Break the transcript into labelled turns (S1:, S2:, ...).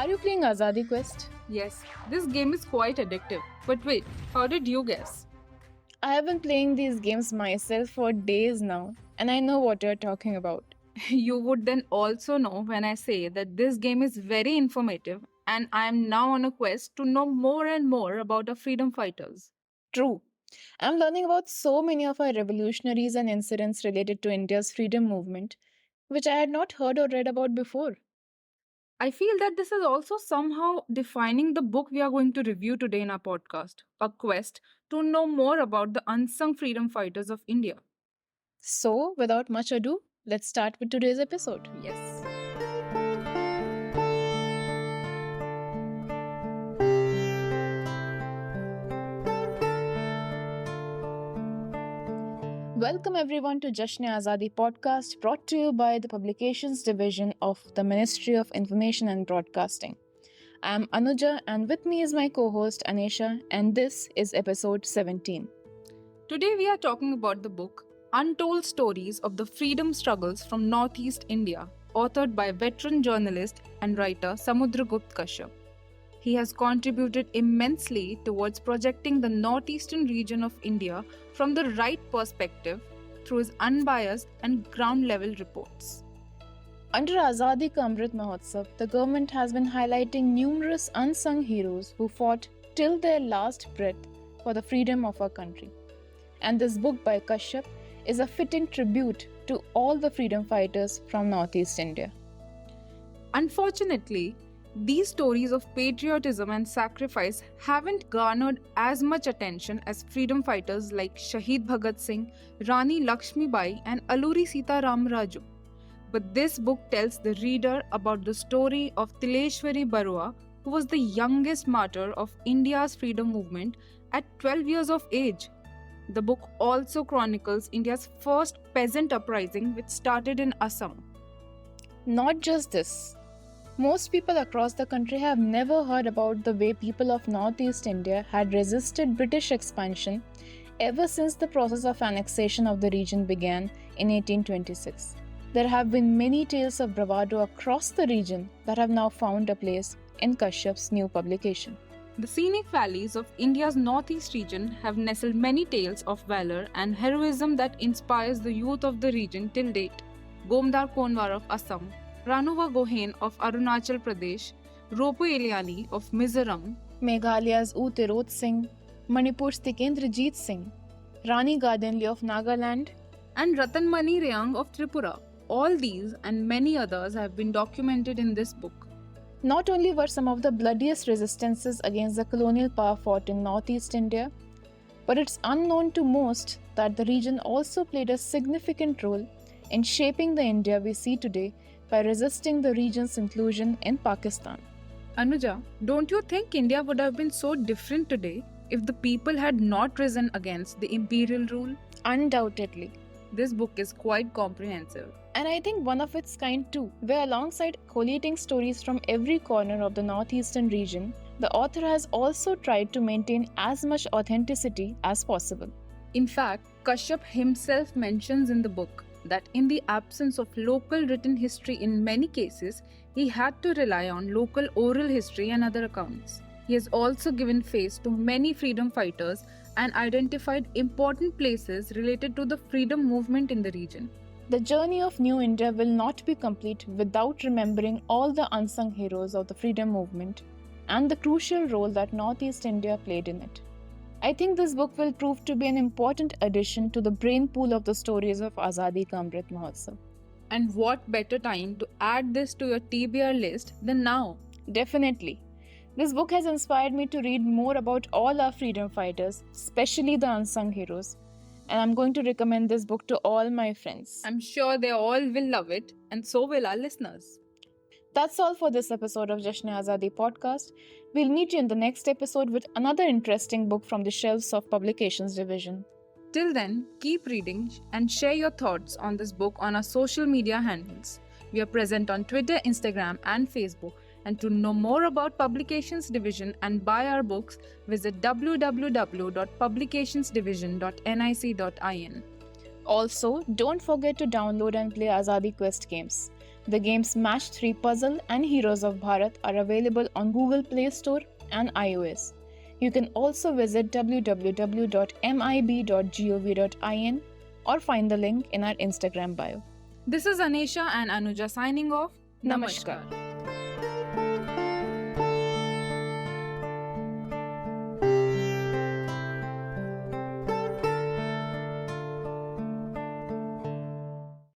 S1: Are you playing Azadi Quest?
S2: Yes, this game is quite addictive. But wait, how did you guess?
S1: I have been playing these games myself for days now, and I know what you're talking about.
S2: You would then also know when I say that this game is very informative and I am now on a quest to know more and more about our freedom fighters.
S1: True. I'm learning about so many of our revolutionaries and incidents related to India's freedom movement, which I had not heard or read about before.
S2: I feel that this is also somehow defining the book we are going to review today in our podcast, a quest to know more about the unsung freedom fighters of India.
S1: So, without much ado, let's start with today's episode.
S2: Yes.
S1: Welcome everyone to Jashn-e-Azadi podcast brought to you by the Publications Division of the Ministry of Information and Broadcasting. I am Anuja and with me is my co-host Anisha and this is episode 17.
S2: Today we are talking about the book Untold Stories of the Freedom Struggles from Northeast India, authored by veteran journalist and writer Samudra Gupta Kashyap. He has contributed immensely towards projecting the northeastern region of India from the right perspective through his unbiased and ground-level reports.
S1: Under Azadi Ka Amrit Mahotsav, the government has been highlighting numerous unsung heroes who fought till their last breath for the freedom of our country. And this book by Kashyap is a fitting tribute to all the freedom fighters from Northeast India.
S2: Unfortunately, these stories of patriotism and sacrifice haven't garnered as much attention as freedom fighters like Shahid Bhagat Singh, Rani Lakshmi Bai, and Alluri Sita Raju. But this book tells the reader about the story of 𝓘𝓷𝓭𝓪𝓼, who was the youngest martyr of India's freedom movement at 12 years of age. The book also chronicles India's first peasant uprising, which started in Assam.
S1: Not just this. Most people across the country have never heard about the way people of Northeast India had resisted British expansion ever since the process of annexation of the region began in 1826. There have been many tales of bravado across the region that have now found a place in Kashyap's new publication.
S2: The scenic valleys of India's northeast region have nestled many tales of valor and heroism that inspires the youth of the region till date. Gomdar Konwar of Assam, Ranuva Gohain of Arunachal Pradesh, Ropu Eliani of Mizoram,
S1: Meghalaya's 𝓘𝓷𝓽𝓸𝓻𝓲𝓮, Manipur's 𝓘𝓷𝓽𝓸𝓻𝓮 Rani Gadenli of Nagaland,
S2: and Ratanmani Rayang of Tripura. All these and many others have been documented in this book.
S1: Not only were some of the bloodiest resistances against the colonial power fought in Northeast India, but it's unknown to most that the region also played a significant role in shaping the India we see today by resisting the region's inclusion in Pakistan.
S2: Anuja, don't you think India would have been so different today if the people had not risen against the imperial rule?
S1: Undoubtedly.
S2: This book is quite comprehensive.
S1: And I think one of its kind too, where alongside collating stories from every corner of the northeastern region, the author has also tried to maintain as much authenticity as possible.
S2: In fact, Kashyap himself mentions in the book that in the absence of local written history in many cases, he had to rely on local oral history and other accounts. He has also given face to many freedom fighters and identified important places related to the freedom movement in the region.
S1: The journey of New India will not be complete without remembering all the unsung heroes of the freedom movement and the crucial role that Northeast India played in it. I think this book will prove to be an important addition to the brain pool of the stories of Azadi Ka Amrit Mahotsav.
S2: And what better time to add this to your TBR list than now?
S1: Definitely. This book has inspired me to read more about all our freedom fighters, especially the unsung heroes. And I'm going to recommend this book to all my friends.
S2: I'm sure they all will love it, and so will our listeners.
S1: That's all for this episode of Jashn-e-Azadi podcast. We'll meet you in the next episode with another interesting book from the shelves of Publications Division.
S2: Till then, keep reading and share your thoughts on this book on our social media handles. We are present on Twitter, Instagram, and Facebook. And to know more about Publications Division and buy our books, visit www.publicationsdivision.nic.in.
S1: Also, don't forget to download and play Azadi Quest games. The games Match 3 Puzzle and Heroes of Bharat are available on Google Play Store and iOS. You can also visit www.mib.gov.in or find the link in our Instagram bio.
S2: This is Anisha and Anuja signing off. Namaskar.